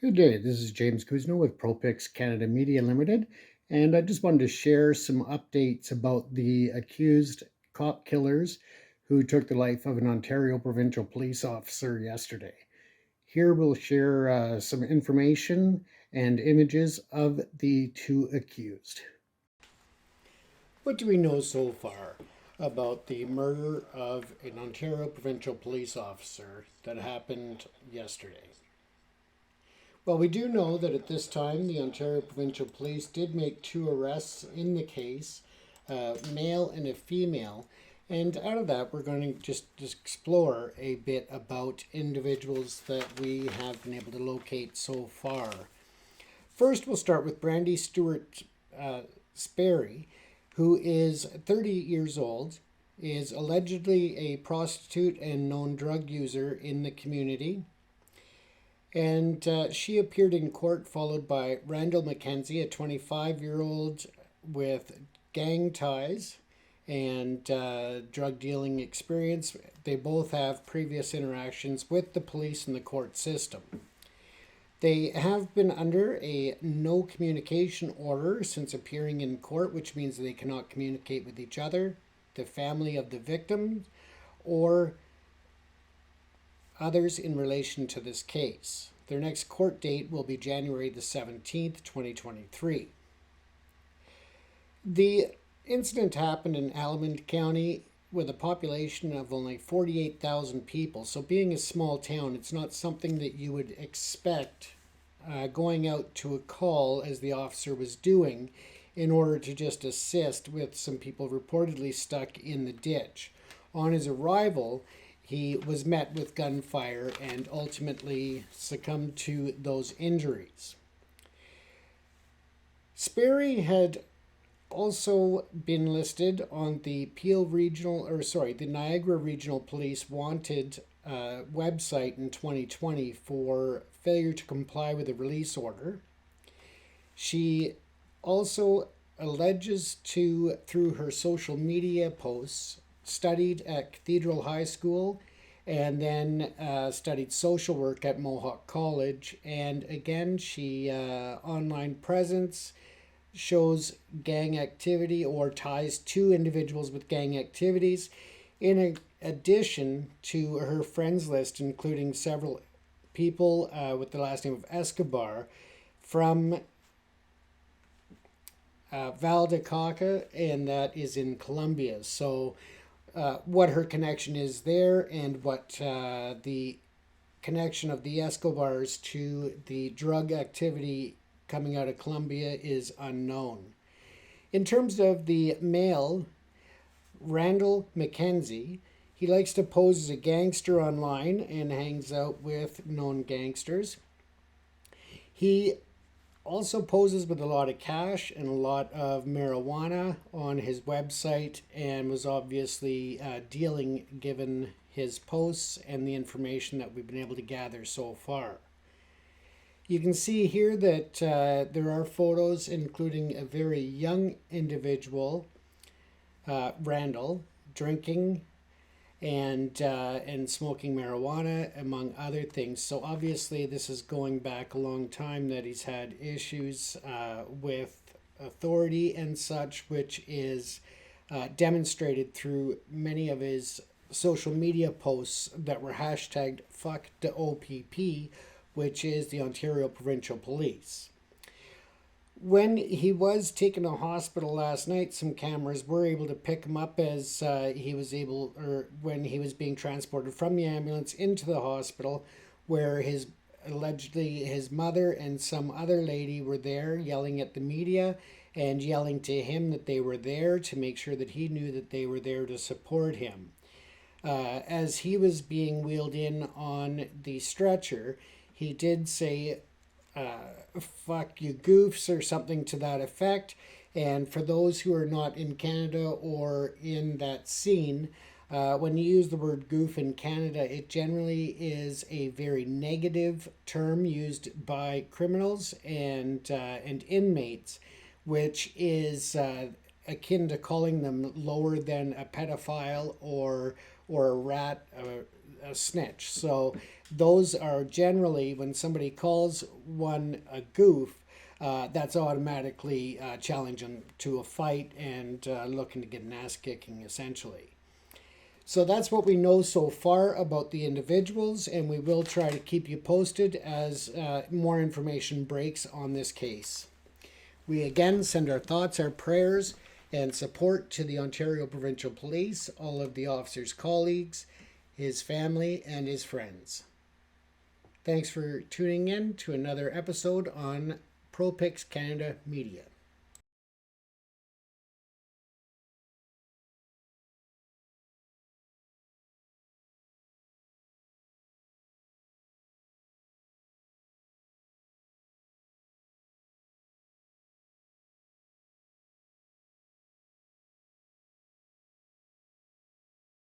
Good day. This is James Cousineau with ProPics Canada Media Limited, and I just wanted to share some updates about the accused cop killers who took the life of an Ontario Provincial Police Officer yesterday. Here we'll share some information and images of the two accused. What do we know so far about the murder of an Ontario Provincial Police Officer that happened yesterday? Well, we do know that at this time the Ontario Provincial Police did make two arrests in the case, a male and a female. And out of that, we're going to just explore a bit about individuals that we have been able to locate so far. First, we'll start with Brandi Stewart-Sperry, who is 30 years old, is allegedly a prostitute and known drug user in the community. And she appeared in court, followed by Randall McKenzie, a 25-year-old with gang ties and drug dealing experience. They both have previous interactions with the police and the court system. They have been under a no communication order since appearing in court, which means they cannot communicate with each other, the family of the victim, or others in relation to this case. Their next court date will be January the 17th, 2023. The incident happened in Haldimand County with a population of only 48,000 people. So being a small town, it's not something that you would expect going out to a call as the officer was doing in order to just assist with some people reportedly stuck in the ditch. On his arrival, he was met with gunfire and ultimately succumbed to those injuries. Sperry had also been listed on the the Niagara Regional Police Wanted website in 2020 for failure to comply with a release order. She also alleges to, through her social media posts, studied at Cathedral High School and then studied social work at Mohawk College. And again, she online presence shows gang activity or ties to individuals with gang activities, in addition to her friends list, including several people with the last name of Escobar from Vall de Cauca, and that is in Colombia. So what her connection is there and what the connection of the Escobars to the drug activity coming out of Colombia is unknown. In terms of the male, Randall McKenzie, he likes to pose as a gangster online and hangs out with known gangsters. He also poses with a lot of cash and a lot of marijuana on his website and was obviously dealing given his posts and the information that we've been able to gather so far. You can see here that there are photos including a very young individual, Randall, drinking and smoking marijuana, among other things. So obviously this is going back a long time that he's had issues with authority and such, which is demonstrated through many of his social media posts that were hashtagged fuck the OPP, which is the Ontario Provincial Police. When he was taken to hospital last night, some cameras were able to pick him up as when he was being transported from the ambulance into the hospital, where allegedly his mother and some other lady were there yelling at the media and yelling to him that they were there to make sure that he knew that they were there to support him. As he was being wheeled in on the stretcher, he did say, fuck you goofs, or something to that effect. And for those who are not in Canada or in that scene, when you use the word goof in Canada, it generally is a very negative term used by criminals and inmates, which is akin to calling them lower than a pedophile or a rat, a snitch. So those are generally, when somebody calls one a goof, that's automatically challenging to a fight and looking to get an ass kicking, essentially. So that's what we know so far about the individuals, and we will try to keep you posted as more information breaks on this case. We again send our thoughts, our prayers, and support to the Ontario Provincial Police, all of the officer's colleagues, his family, and his friends. Thanks for tuning in to another episode on ProPics Canada Media.